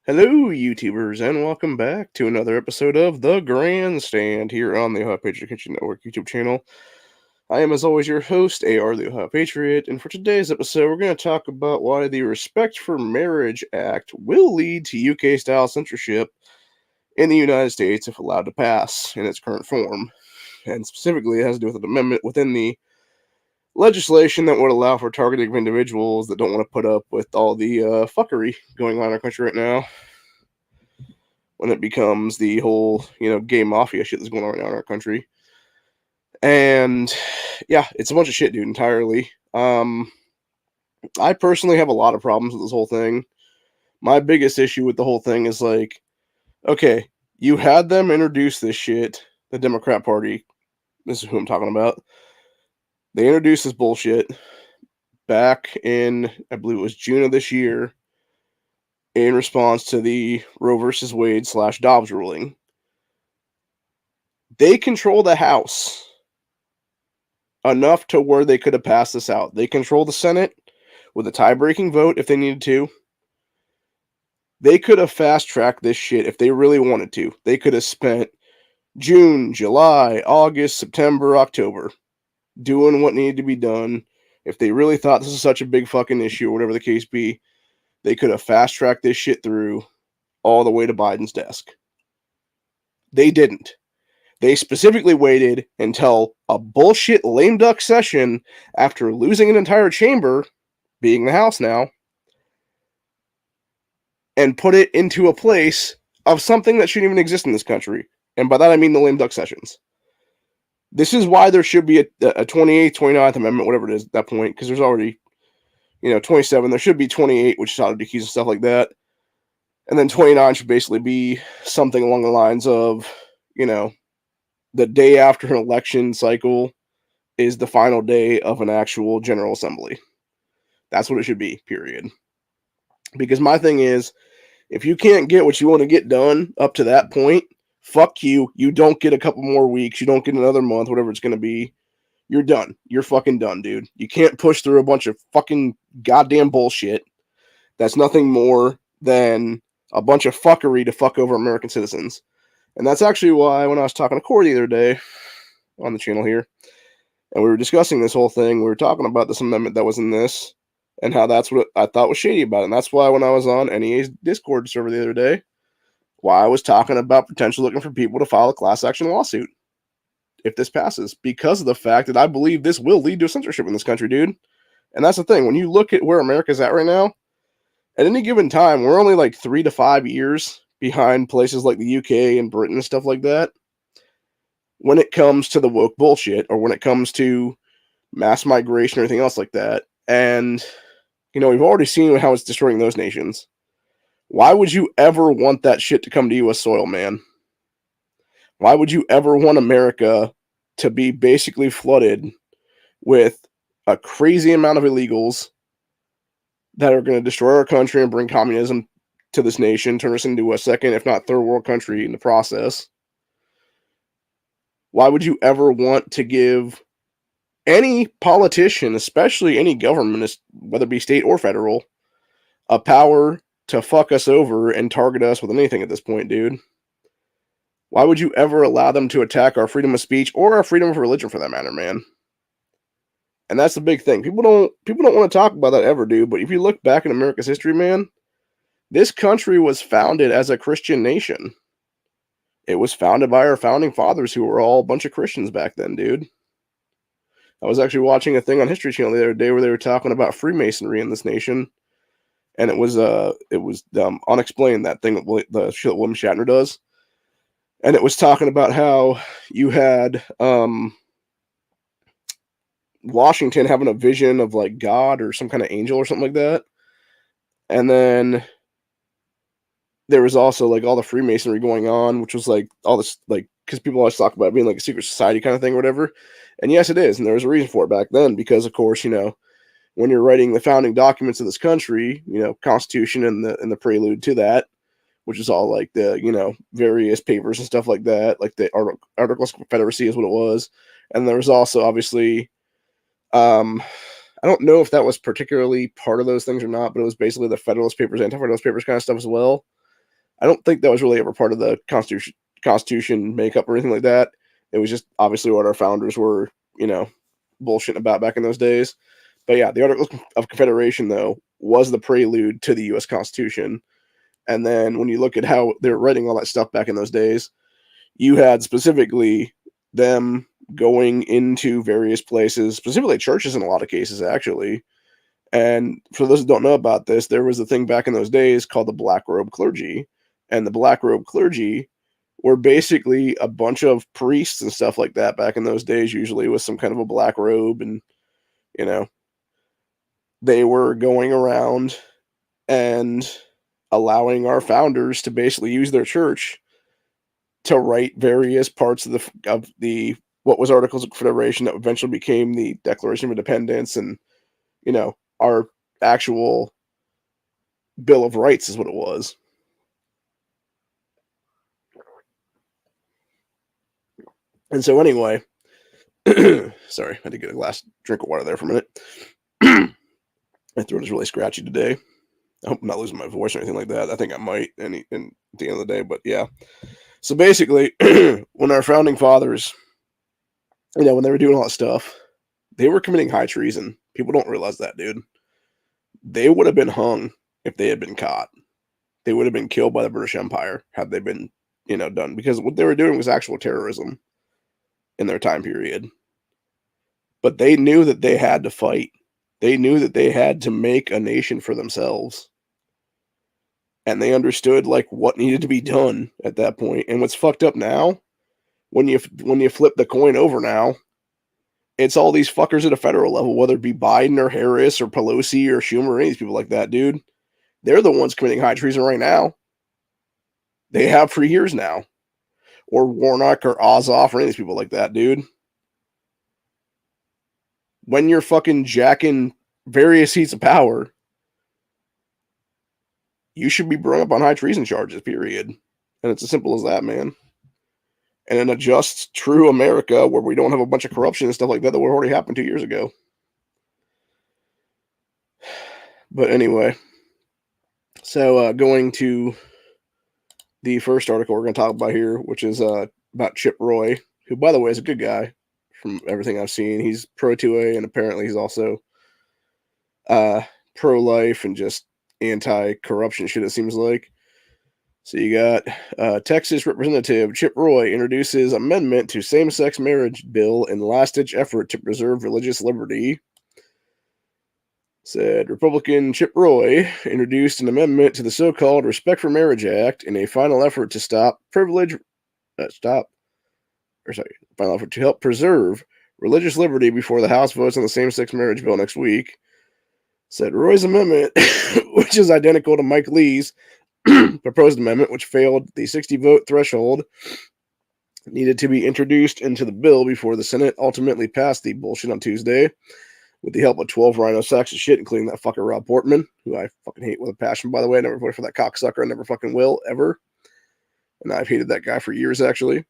Hello, YouTubers, and welcome back to another episode of The Grandstand here on the Ohio Patriot Kitchen Network YouTube channel. I am, as always, your host, AR the Ohio Patriot, and for today's episode, we're going to talk about why the Respect for Marriage Act will lead to UK style censorship in the United States if allowed to pass in its current form. And specifically, it has to do with an amendment within the legislation that would allow for targeting of individuals that don't want to put up with all the fuckery going on in our country right now when it becomes the whole, gay mafia shit that's going on right now in our country. And yeah, it's a bunch of shit, dude, entirely. I personally have a lot of problems with this whole thing. My biggest issue with the whole thing is like, okay, you had them introduce this shit, the Democrat Party. This is who I'm talking about. They introduced this bullshit back in, I believe it was June of this year, in response to the Roe versus Wade / Dobbs ruling. They control the House enough to where they could have passed this out. They control the Senate with a tie-breaking vote if they needed to. They could have fast-tracked this shit if they really wanted to. They could have spent June, July, August, September, October doing what needed to be done. If they really thought this is such a big fucking issue or whatever the case be, they could have fast-tracked this shit through all the way to Biden's desk. They didn't. They specifically waited until a bullshit lame duck session after losing an entire chamber, being the House now, and put it into a place of something that shouldn't even exist in this country. And by that I mean the lame duck sessions. This is why there should be a 28th, 29th Amendment, whatever it is at that point, because there's already, 27. There should be 28, which is auto decrees and stuff like that. And then 29 should basically be something along the lines of, the day after an election cycle is the final day of an actual General Assembly. That's what it should be, period. Because my thing is, if you can't get what you want to get done up to that point, fuck you. You don't get a couple more weeks. You don't get another month, whatever it's going to be. You're done. You're fucking done, dude. You can't push through a bunch of fucking goddamn bullshit that's nothing more than a bunch of fuckery to fuck over American citizens. And that's actually why when I was talking to Corey the other day on the channel here, and we were discussing this whole thing, we were talking about this amendment that was in this, and how that's what I thought was shady about it. And that's why when I was on NEA's Discord server the other day, why I was talking about potentially looking for people to file a class action lawsuit if this passes, because of the fact that I believe this will lead to censorship in this country, dude. And that's the thing. When you look at where America's at right now, at any given time, we're only like 3 to 5 years behind places like the UK and Britain and stuff like that when it comes to the woke bullshit, or when it comes to mass migration or anything else like that. And, we've already seen how it's destroying those nations. Why would you ever want that shit to come to U.S. soil, man? Why would you ever want America to be basically flooded with a crazy amount of illegals that are going to destroy our country and bring communism to this nation, turn us into a second, if not third world country in the process? Why would you ever want to give any politician, especially any government, whether it be state or federal, a power to fuck us over and target us with anything at this point, dude? Why would you ever allow them to attack our freedom of speech or our freedom of religion, for that matter, man? And that's the big thing. People don't want to talk about that ever, dude. But if you look back in America's history, man, this country was founded as a Christian nation. It was founded by our founding fathers, who were all a bunch of Christians back then, dude. I was actually watching a thing on History Channel the other day where they were talking about Freemasonry in this nation, and it was Unexplained, that thing, the shit that William Shatner does, and it was talking about how you had Washington having a vision of like God or some kind of angel or something like that, and then there was also like all the Freemasonry going on, which was like all this, like, because people always talk about it being like a secret society kind of thing or whatever. And yes, it is. And there was a reason for it back then, because of course, when you're writing the founding documents of this country, Constitution and the prelude to that, which is all like the, various papers and stuff like that, like the Articles of Confederacy is what it was. And there was also obviously, I don't know if that was particularly part of those things or not, but it was basically the Federalist Papers, Anti-Federalist Papers kind of stuff as well. I don't think that was really ever part of the Constitution makeup or anything like that. It was just obviously what our founders were, bullshitting about back in those days. But yeah, the Articles of Confederation, though, was the prelude to the U.S. Constitution. And then when you look at how they were writing all that stuff back in those days, you had specifically them going into various places, specifically churches in a lot of cases, actually. And for those who don't know about this, there was a thing back in those days called the black robe clergy. And the black robe clergy were basically a bunch of priests and stuff like that back in those days, usually with some kind of a black robe. And, they were going around and allowing our founders to basically use their church to write various parts of the what was Articles of Confederation that eventually became the Declaration of Independence, and our actual Bill of Rights is what it was. And so anyway, sorry, I had to get a glass drink of water there for a minute. My throat is really scratchy today. I hope I'm not losing my voice or anything like that. I think I might at the end of the day, but yeah. So basically, when our founding fathers, when they were doing all that stuff, they were committing high treason. People don't realize that, dude. They would have been hung if they had been caught. They would have been killed by the British Empire had they been, done. Because what they were doing was actual terrorism in their time period. But they knew that they had to fight. They knew that they had to make a nation for themselves. And they understood what needed to be done at that point. And what's fucked up now, when you flip the coin over now, it's all these fuckers at a federal level, whether it be Biden or Harris or Pelosi or Schumer or any of these people like that, dude. They're the ones committing high treason right now. They have for years now. Or Warnock or Ossoff or any of these people like that, dude. When you're fucking jacking various seats of power, you should be brought up on high treason charges, period. And it's as simple as that, man. And in a just, true America where we don't have a bunch of corruption and stuff like that that already happened 2 years ago. But anyway, so going to the first article we're going to talk about here, which is about Chip Roy, who, by the way, is a good guy from everything I've seen. He's pro-2A, and apparently he's also pro-life and just anti-corruption shit, it seems like. So you got Texas Representative Chip Roy introduces amendment to same-sex marriage bill in last-ditch effort to preserve religious liberty. Said Republican Chip Roy introduced an amendment to the so-called Respect for Marriage Act in a final effort to to help preserve religious liberty before the House votes on the same-sex marriage bill next week. Said Roy's amendment, which is identical to Mike Lee's proposed amendment, which failed the 60-vote threshold, needed to be introduced into the bill before the Senate ultimately passed the bullshit on Tuesday, with the help of 12 rhino sacks of shit, including that fucker Rob Portman, who I fucking hate with a passion, by the way. I never voted for that cocksucker. I never fucking will, ever. And I've hated that guy for years, actually.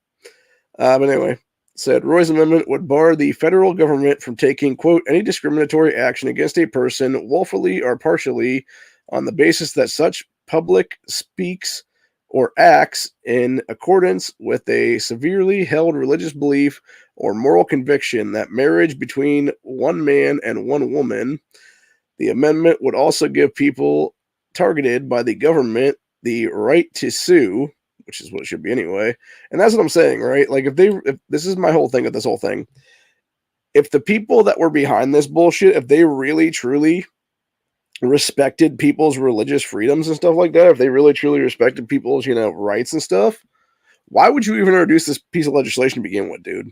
But anyway, said Roy's amendment would bar the federal government from taking, quote, any discriminatory action against a person willfully or partially on the basis that such public speaks or acts in accordance with a severely held religious belief or moral conviction that marriage between one man and one woman. The amendment would also give people targeted by the government the right to sue, which is what it should be anyway. And that's what I'm saying, right? If this is my whole thing with this whole thing. If the people that were behind this bullshit, if they really truly respected people's religious freedoms and stuff like that, if they really truly respected people's, rights and stuff, why would you even introduce this piece of legislation to begin with, dude?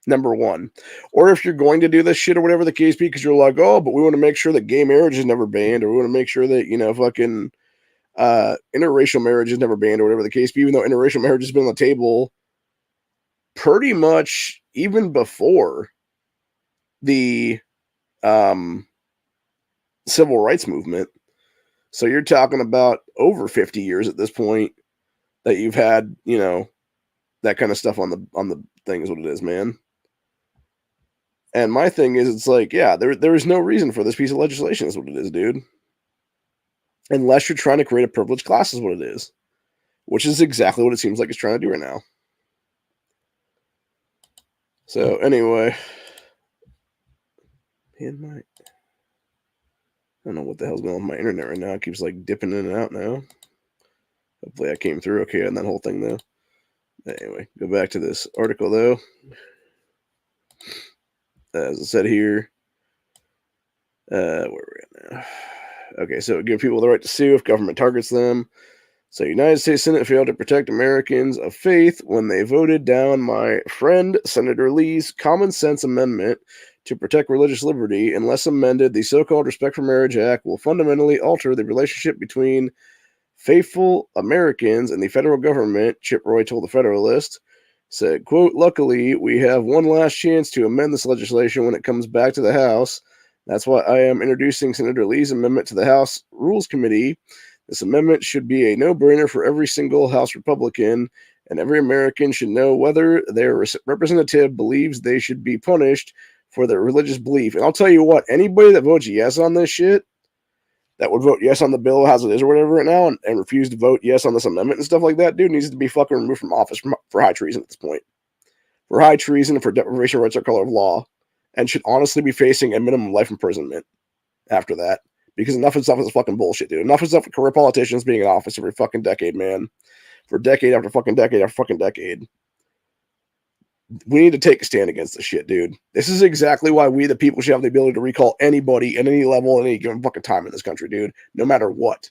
Number one. Or if you're going to do this shit or whatever the case be, because you're like, oh, but we want to make sure that gay marriage is never banned, or we want to make sure that, fucking interracial marriage is never banned, or whatever the case be, even though interracial marriage has been on the table pretty much even before the civil rights movement. So you're talking about over 50 years at this point that you've had, that kind of stuff on the thing is what it is, man. And my thing is, it's like, yeah, there is no reason for this piece of legislation is what it is, dude. Unless you're trying to create a privileged class is what it is. which is exactly what it seems like it's trying to do right now. So anyway, I don't know what the hell's going on with my internet right now. It keeps like dipping in and out now. Hopefully I came through okay on that whole thing though. Anyway, go back to this article though. As I said here, where are we at now? Okay, so give people the right to sue if government targets them. So United States Senate failed to protect Americans of faith when they voted down my friend Senator Lee's common sense amendment to protect religious liberty. Unless amended, the so-called Respect for Marriage Act will fundamentally alter the relationship between faithful Americans and the federal government, Chip Roy told the Federalist. Said, quote, luckily, we have one last chance to amend this legislation when it comes back to the House. That's why I am introducing Senator Lee's amendment to the House Rules Committee. This amendment should be a no-brainer for every single House Republican, and every American should know whether their representative believes they should be punished for their religious belief. And I'll tell you what, anybody that votes yes on this shit, that would vote yes on the bill as it is or whatever right now, and refuse to vote yes on this amendment and stuff like that, dude needs to be fucking removed from office for high treason at this point. For high treason and for deprivation of rights or color of law, and should honestly be facing a minimum life imprisonment after that. Because enough of stuff is fucking bullshit, dude. Enough of stuff for career politicians being in office every fucking decade, man. For decade after fucking decade after fucking decade. We need to take a stand against this shit, dude. This is exactly why we, the people, should have the ability to recall anybody at any level at any given fucking time in this country, dude. No matter what.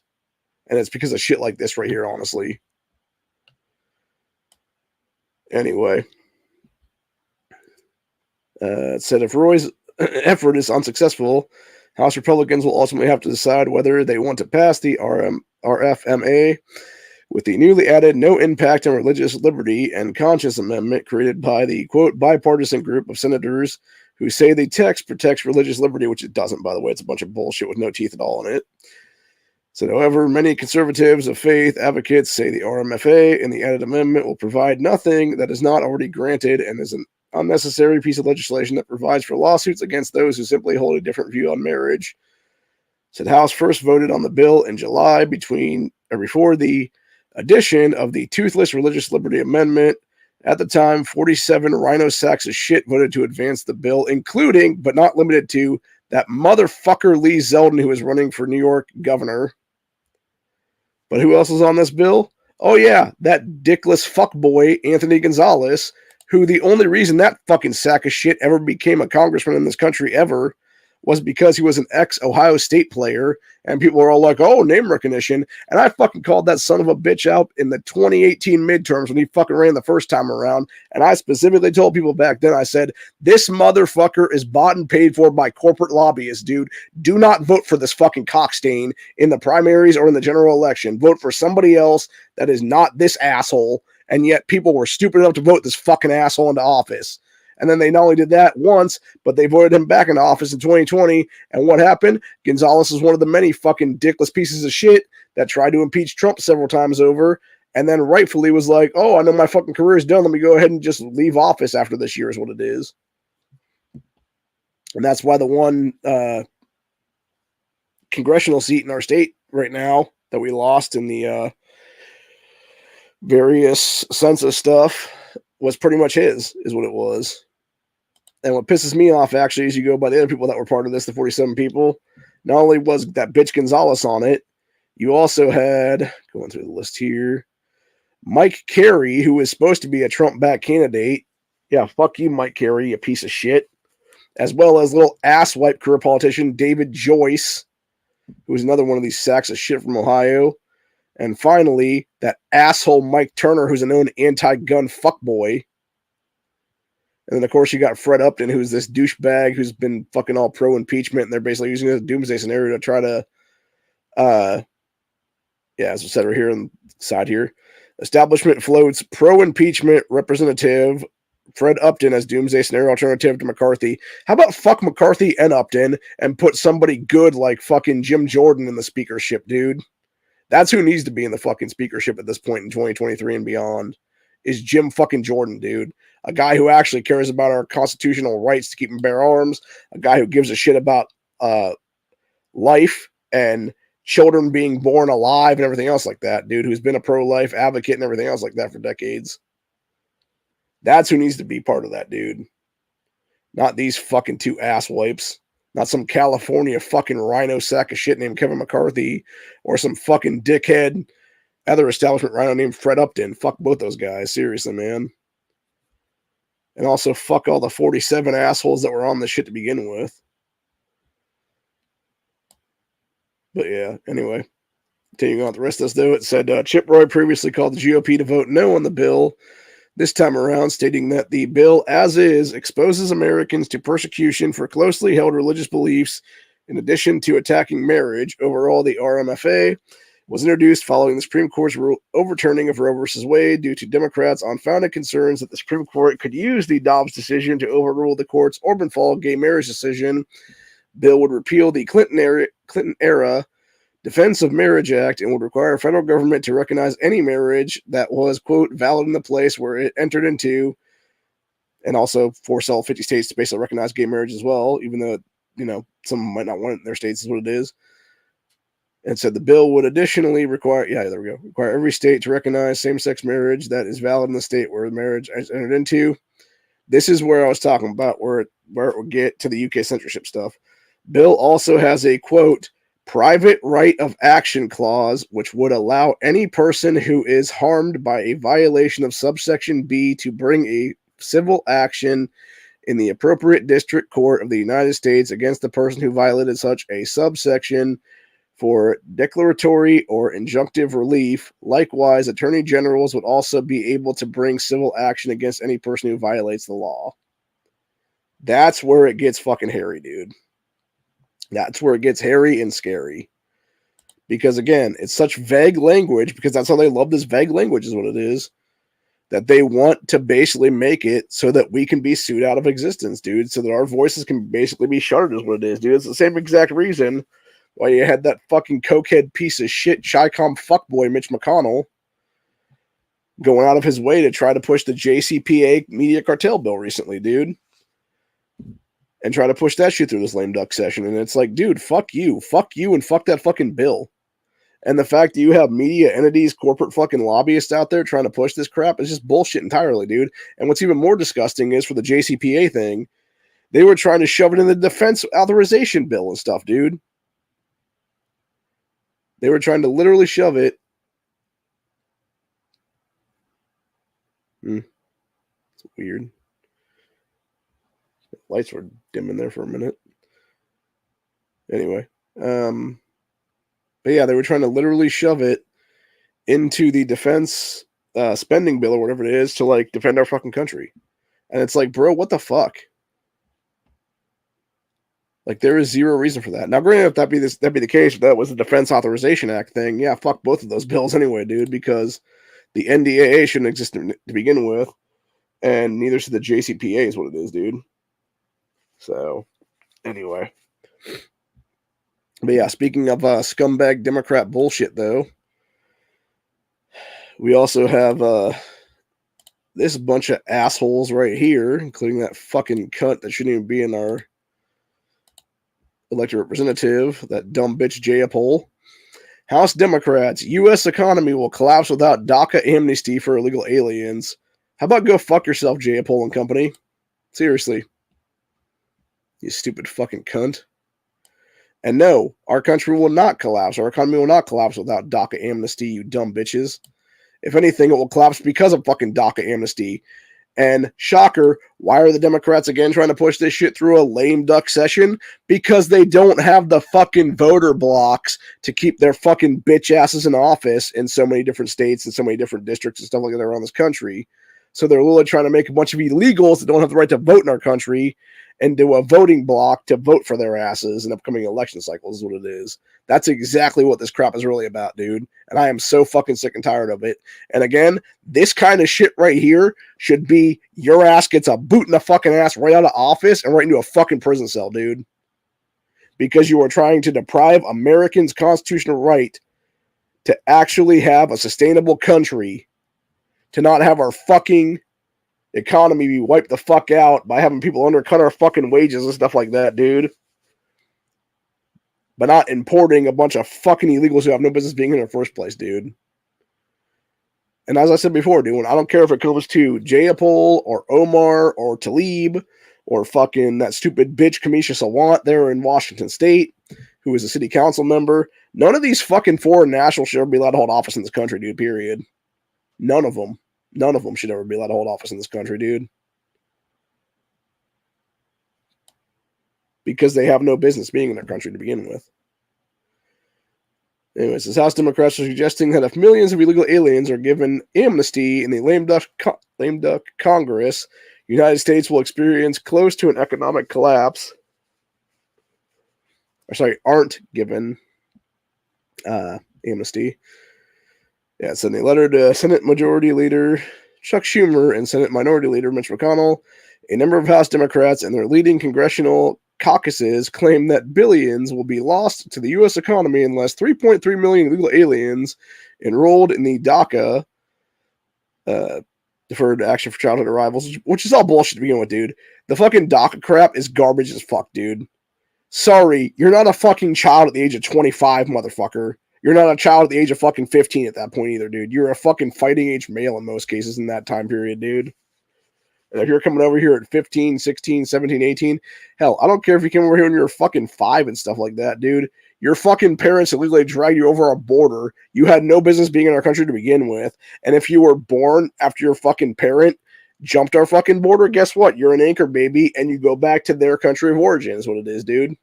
And it's because of shit like this right here, honestly. Anyway. It said if Roy's effort is unsuccessful, House Republicans will ultimately have to decide whether they want to pass the RFMA with the newly added No Impact on Religious Liberty and Conscience Amendment created by the, quote, bipartisan group of senators who say the text protects religious liberty, which it doesn't, by the way. It's a bunch of bullshit with no teeth at all in it. So, however, many conservatives of faith advocates say the RMFA and the added amendment will provide nothing that is not already granted and is an unnecessary piece of legislation that provides for lawsuits against those who simply hold a different view on marriage. Said House first voted on the bill in July before the addition of the toothless religious liberty amendment. At the time, 47 rhino sacks of shit voted to advance the bill, including, but not limited to, that motherfucker Lee Zeldin, who is running for New York governor. But who else is on this bill? Oh yeah, that dickless fuckboy Anthony Gonzalez, who the only reason that fucking sack of shit ever became a congressman in this country ever was because he was an ex-Ohio State player, and people were all like, oh, name recognition, and I fucking called that son of a bitch out in the 2018 midterms when he fucking ran the first time around, and I specifically told people back then, I said, this motherfucker is bought and paid for by corporate lobbyists, dude. Do not vote for this fucking cockstain in the primaries or in the general election. Vote for somebody else that is not this asshole, and yet people were stupid enough to vote this fucking asshole into office. And then they not only did that once, but they voted him back into office in 2020. And what happened? Gonzalez is one of the many fucking dickless pieces of shit that tried to impeach Trump several times over. And then rightfully was like, oh, I know my fucking career is done. Let me go ahead and just leave office after this year is what it is. And that's why the one congressional seat in our state right now that we lost in the various census stuff was pretty much his, is what it was. And what pisses me off, actually, is you go by the other people that were part of this, the 47 people, not only was that bitch Gonzalez on it, you also had, going through the list here, Mike Carey, who was supposed to be a Trump-backed candidate. Yeah, fuck you, Mike Carey, you piece of shit. As well as little asswipe career politician David Joyce, who was another one of these sacks of shit from Ohio. And finally, that asshole Mike Turner, who's a known anti-gun fuckboy. And then, of course, you got Fred Upton, who's this douchebag who's been fucking all pro-impeachment, and they're basically using it as a doomsday scenario to try to, as I said right here on the side here, establishment floats pro-impeachment representative Fred Upton as doomsday scenario alternative to McCarthy. How about fuck McCarthy and Upton and put somebody good like fucking Jim Jordan in the speakership, dude? That's who needs to be in the fucking speakership at this point in 2023 and beyond, is Jim fucking Jordan, dude. A guy who actually cares about our constitutional rights to keep and bear arms. A guy who gives a shit about life and children being born alive and everything else like that, dude, who's been a pro-life advocate and everything else like that for decades. That's who needs to be part of that, dude. Not these fucking two asswipes. Not some California fucking rhino sack of shit named Kevin McCarthy or some fucking dickhead other establishment rhino named Fred Upton. Fuck both those guys. Seriously, man. And also fuck all the 47 assholes that were on this shit to begin with. But yeah, anyway. Continuing on with the rest of this, though, it said Chip Roy previously called the GOP to vote no on the bill, this time around stating that the bill, as is, exposes Americans to persecution for closely held religious beliefs, in addition to attacking marriage. Overall, the RMFA was introduced following the Supreme Court's overturning of Roe v. Wade due to Democrats' unfounded concerns that the Supreme Court could use the Dobbs decision to overrule the court's Orban-Fall gay marriage decision. Bill would repeal the Clinton-era Defense of Marriage Act and would require federal government to recognize any marriage that was, quote, valid in the place where it entered into, and also force all 50 states to basically recognize gay marriage as well, even though, you know, some might not want it in their states, is what it is. And said the bill would additionally require every state to recognize same-sex marriage that is valid in the state where the marriage is entered into. This is where I was talking about where it would get to the UK censorship stuff. Bill also has a, quote, private right of action clause, which would allow any person who is harmed by a violation of subsection B to bring a civil action in the appropriate district court of the United States against the person who violated such a subsection for declaratory or injunctive relief. Likewise, attorney generals would also be able to bring civil action against any person who violates the law. That's where it gets fucking hairy, dude. That's where it gets hairy and scary. Because, again, it's such vague language, because that's how they love this vague language is what it is, that they want to basically make it so that we can be sued out of existence, dude, so that our voices can basically be shuttered is what it is, dude. It's the same exact reason why you had that fucking cokehead piece of shit Chi-Com fuckboy Mitch McConnell going out of his way to try to push the JCPA media cartel bill recently, dude. And try to push that shit through this lame duck session. And it's like, dude, fuck you, and fuck that fucking bill. And the fact that you have media entities, corporate fucking lobbyists out there trying to push this crap is just bullshit entirely, dude. And what's even more disgusting is for the JCPA thing, they were trying to shove it in the defense authorization bill and stuff, dude. They were trying to literally shove it. It's weird. Lights were dimming there for a minute. Anyway. But yeah, they were trying to literally shove it into the defense spending bill or whatever it is to like defend our fucking country. And it's like, bro, what the fuck? Like, there is zero reason for that. Now, granted, if that'd be the case, if that was the Defense Authorization Act thing, yeah, fuck both of those bills anyway, dude, because the NDAA shouldn't exist to begin with, and neither should the JCPA is what it is, dude. So, anyway. But yeah, speaking of scumbag Democrat bullshit, though, we also have this bunch of assholes right here, including that fucking cunt that shouldn't even be in our elected representative, that dumb bitch Jayapol. House Democrats, U.S. economy will collapse without DACA amnesty for illegal aliens. How about go fuck yourself, Jayapol and company? Seriously. You stupid fucking cunt. And no, our country will not collapse. Our economy will not collapse without DACA amnesty, you dumb bitches. If anything, it will collapse because of fucking DACA amnesty. And shocker, why are the Democrats again trying to push this shit through a lame duck session? Because they don't have the fucking voter blocks to keep their fucking bitch asses in office in so many different states and so many different districts and stuff like that around this country. So they're literally trying to make a bunch of illegals that don't have the right to vote in our country and do a voting block to vote for their asses in upcoming election cycles is what it is. That's exactly what this crap is really about, dude. And I am so fucking sick and tired of it. And again, this kind of shit right here should be your ass gets a boot in the fucking ass right out of office and right into a fucking prison cell, dude. Because you are trying to deprive Americans' constitutional right to actually have a sustainable country, to not have our fucking economy be wiped the fuck out by having people undercut our fucking wages and stuff like that, dude. but not importing a bunch of fucking illegals who have no business being in the first place, dude. And as I said before, dude, I don't care if it comes to Jayapol or Omar or Talib or fucking that stupid bitch Kamisha Sawant there in Washington State, who is a city council member. None of these fucking foreign nationals should ever be allowed to hold office in this country, dude, period. None of them. None of them should ever be allowed to hold office in this country, dude. Because they have no business being in their country to begin with. Anyways, this House Democrats are suggesting that if millions of illegal aliens are given amnesty in the lame duck Congress, the United States will experience close to an economic collapse. Or sorry, aren't given amnesty. Yeah, sending a letter to Senate Majority Leader Chuck Schumer and Senate Minority Leader Mitch McConnell. A number of House Democrats and their leading congressional caucuses claim that billions will be lost to the U.S. economy unless 3.3 million illegal aliens enrolled in the DACA, Deferred Action for Childhood Arrivals, which is all bullshit to begin with, dude. The fucking DACA crap is garbage as fuck, dude. Sorry, you're not a fucking child at the age of 25, motherfucker. You're not a child at the age of fucking 15 at that point either, dude. You're a fucking fighting age male in most cases in that time period, dude. And if you're coming over here at 15, 16, 17, 18, hell, I don't care if you came over here when you're fucking 5 and stuff like that, dude. Your fucking parents illegally dragged you over a border. You had no business being in our country to begin with. And if you were born after your fucking parent jumped our fucking border, guess what? You're an anchor baby and you go back to their country of origin is what it is, dude.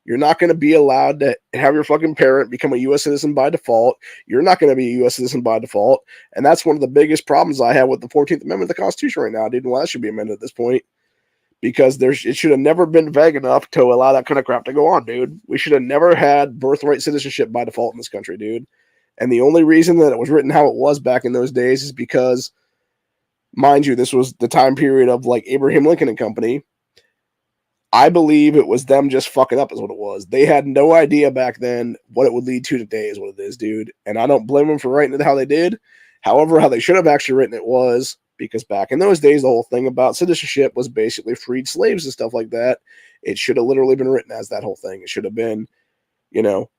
You're not going to be allowed to have your fucking parent become a U.S. citizen by default. You're not going to be a U.S. citizen by default. And that's one of the biggest problems I have with the 14th Amendment of the Constitution right now, dude. Well, that should be amended at this point. Because it should have never been vague enough to allow that kind of crap to go on, dude. We should have never had birthright citizenship by default in this country, dude. And the only reason that it was written how it was back in those days is because, mind you, this was the time period of like Abraham Lincoln and company. I believe it was them just fucking up is what it was. They had no idea back then what it would lead to today is what it is, dude. And I don't blame them for writing it how they did. However, how they should have actually written it was, because back in those days, the whole thing about citizenship was basically freed slaves and stuff like that. It should have literally been written as that whole thing. It should have been,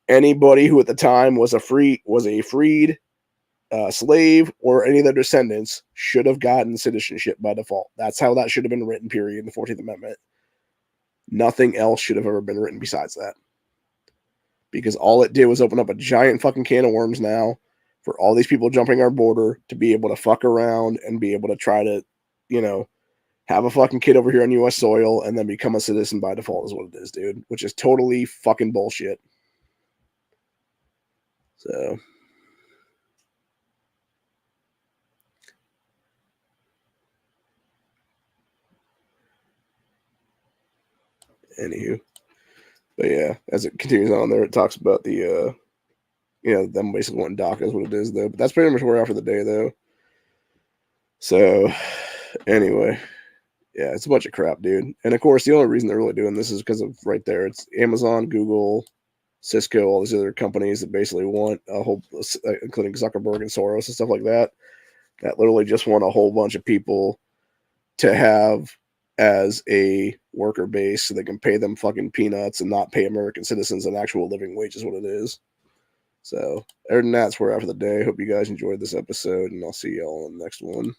anybody who at the time was a freed slave or any of their descendants should have gotten citizenship by default. That's how that should have been written, period, in the 14th Amendment. Nothing else should have ever been written besides that. Because all it did was open up a giant fucking can of worms now for all these people jumping our border to be able to fuck around and be able to try to, have a fucking kid over here on U.S. soil and then become a citizen by default is what it is, dude. Which is totally fucking bullshit. So. Anywho. But yeah, as it continues on there, it talks about the, them basically wanting DACA is what it is, though. But that's pretty much where we're at for the day, though. So, anyway, yeah, it's a bunch of crap, dude. And of course, the only reason they're really doing this is because of right there. It's Amazon, Google, Cisco, all these other companies that basically want a whole, including Zuckerberg and Soros and stuff like that, that literally just want a whole bunch of people to have as a worker base so they can pay them fucking peanuts and not pay American citizens an actual living wage is what it is. So, other than that, that's where we're at for the day. Hope you guys enjoyed this episode, and I'll see y'all in the next one.